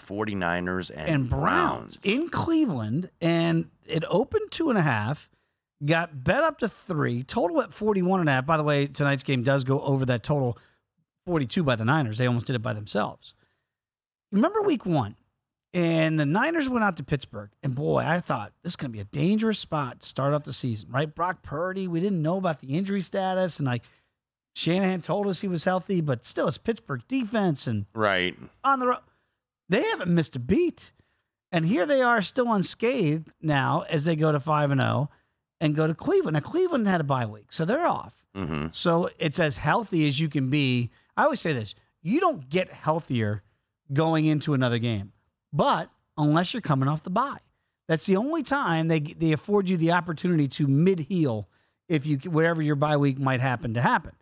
49ers and Browns. In Cleveland, and it opened 2.5, got bet up to 3, total at 41.5. By the way, tonight's game does go over that total 42 by the Niners. They almost did it by themselves. Remember week 1, and the Niners went out to Pittsburgh, and boy, I thought this is going to be a dangerous spot to start off the season, right? Brock Purdy, we didn't know about the injury status, and Shanahan told us he was healthy, but still, it's Pittsburgh defense, and right on the road, they haven't missed a beat. And here they are still unscathed now as they go to 5-0 and go to Cleveland. Now, Cleveland had a bye week, so they're off. Mm-hmm. So it's as healthy as you can be. I always say this. You don't get healthier going into another game, but unless you're coming off the bye. That's the only time they afford you the opportunity to mid-heal if you whatever your bye week might happen to happen.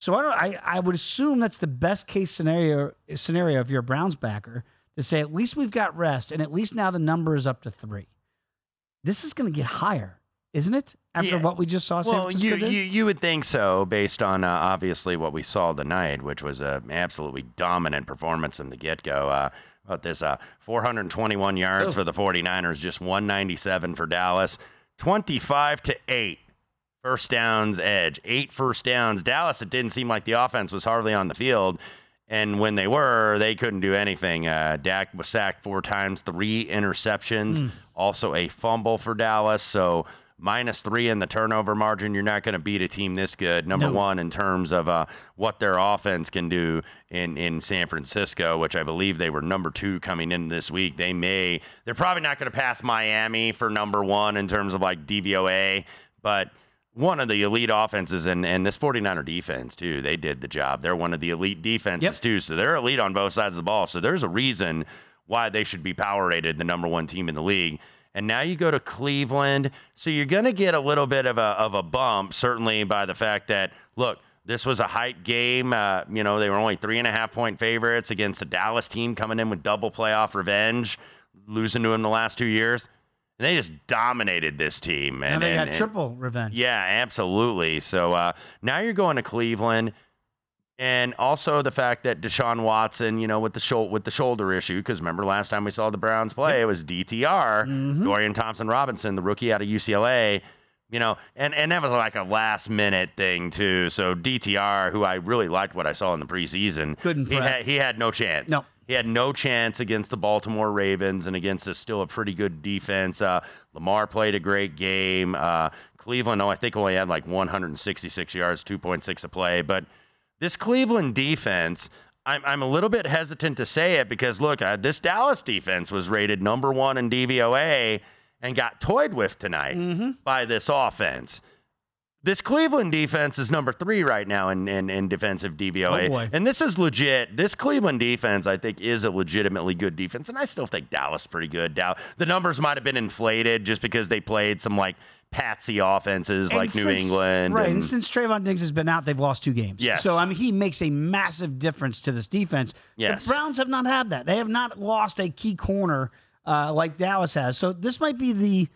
So I would assume that's the best case scenario if you're a Browns backer, to say at least we've got rest, and at least now the number is up to 3. This is going to get higher, isn't it? After what we just saw San Francisco do? You would think so, based on obviously what we saw tonight, which was an absolutely dominant performance from the get-go. About this 421 yards for the 49ers, just 197 for Dallas, 25-8. First downs edge, 8 first downs. Dallas, it didn't seem like the offense was hardly on the field. And when they were, they couldn't do anything. Dak was sacked 4 times, 3 interceptions, also a fumble for Dallas. So -3 in the turnover margin. You're not going to beat a team this good. Number one in terms of what their offense can do in San Francisco, which I believe they were number 2 coming in this week. They're probably not going to pass Miami for number 1 in terms of like DVOA, but one of the elite offenses, and this 49er defense, too, they did the job. They're one of the elite defenses, too, so they're elite on both sides of the ball. So there's a reason why they should be power rated the number 1 team in the league. And now you go to Cleveland, so you're going to get a little bit of a bump, certainly by the fact that, look, this was a hype game. They were only 3.5-point favorites against a Dallas team coming in with double playoff revenge, losing to them the last 2 years. And they just dominated this team. And they got triple revenge. Yeah, absolutely. So now you're going to Cleveland. And also the fact that Deshaun Watson, with the shoulder issue, because remember last time we saw the Browns play, it was DTR, Dorian Thompson-Robinson, the rookie out of UCLA. And that was like a last-minute thing, too. So DTR, who I really liked what I saw in the preseason, he had no chance. No. He had no chance against the Baltimore Ravens and against still a pretty good defense. Lamar played a great game. Cleveland, I think only had like 166 yards, 2.6 a play. But this Cleveland defense, I'm a little bit hesitant to say it because, look, this Dallas defense was rated number 1 in DVOA and got toyed with tonight by this offense. This Cleveland defense is number 3 right now in defensive DVOA. Oh boy. And this is legit. This Cleveland defense, I think, is a legitimately good defense. And I still think Dallas is pretty good. The numbers might have been inflated just because they played some, patsy offenses like New England. Right, and since Trayvon Diggs has been out, they've lost 2 games. Yes. So, he makes a massive difference to this defense. Yes. The Browns have not had that. They have not lost a key corner like Dallas has. So this might be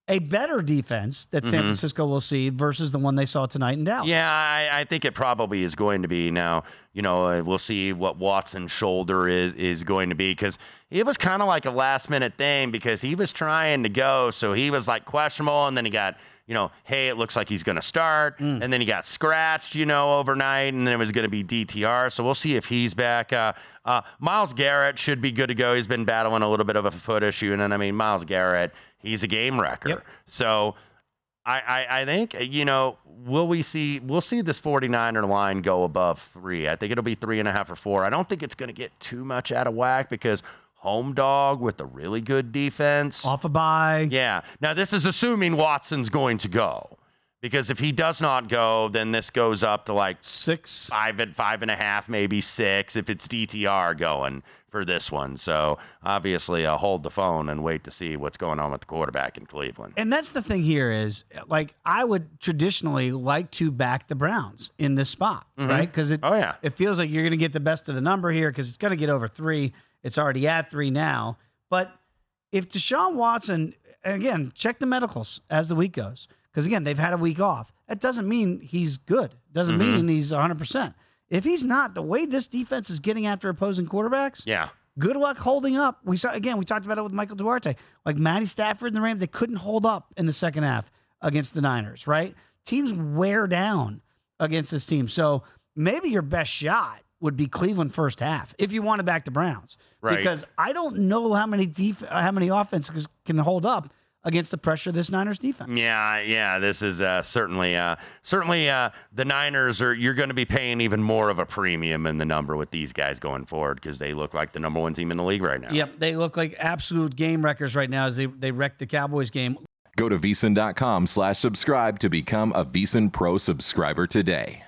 a better defense that San Francisco will see versus the one they saw tonight in Dallas. Yeah, I think it probably is going to be. Now, we'll see what Watson's shoulder is going to be, because it was kind of like a last-minute thing because he was trying to go, so he was questionable, and then he got, hey, it looks like he's going to start, and then he got scratched, overnight, and then it was going to be DTR, so we'll see if he's back. Myles Garrett should be good to go. He's been battling a little bit of a foot issue, and then, Myles Garrett, he's a game wrecker. Yep. So I think, we'll see this 49er line go above 3. I think it'll be 3.5 or 4. I don't think it's going to get too much out of whack because home dog with a really good defense. Off a bye. Yeah. Now, this is assuming Watson's going to go. Because if he does not go, then this goes up to 6, 5.5, maybe 6 if it's DTR going for this one. So obviously, hold the phone and wait to see what's going on with the quarterback in Cleveland. And that's the thing here is, I would traditionally like to back the Browns in this spot, right? Because it feels like you're going to get the best of the number here because it's going to get over 3. It's already at 3 now. But if Deshaun Watson, again, check the medicals as the week goes. Because, again, they've had a week off. That doesn't mean he's good. Doesn't mean he's 100%. If he's not, the way this defense is getting after opposing quarterbacks, Good luck holding up. We talked about it with Michael Duarte. Like Matty Stafford and the Rams, they couldn't hold up in the second half against the Niners, right? Teams wear down against this team. So maybe your best shot would be Cleveland first half if you want to back the Browns. Right. Because I don't know how many offenses can hold up against the pressure of this Niners defense. Yeah. This is certainly the Niners you're going to be paying even more of a premium in the number with these guys going forward because they look like the number one team in the league right now. Yep, they look like absolute game wreckers right now as they wrecked the Cowboys game. Go to VSiN.com/subscribe to become a VSiN Pro subscriber today.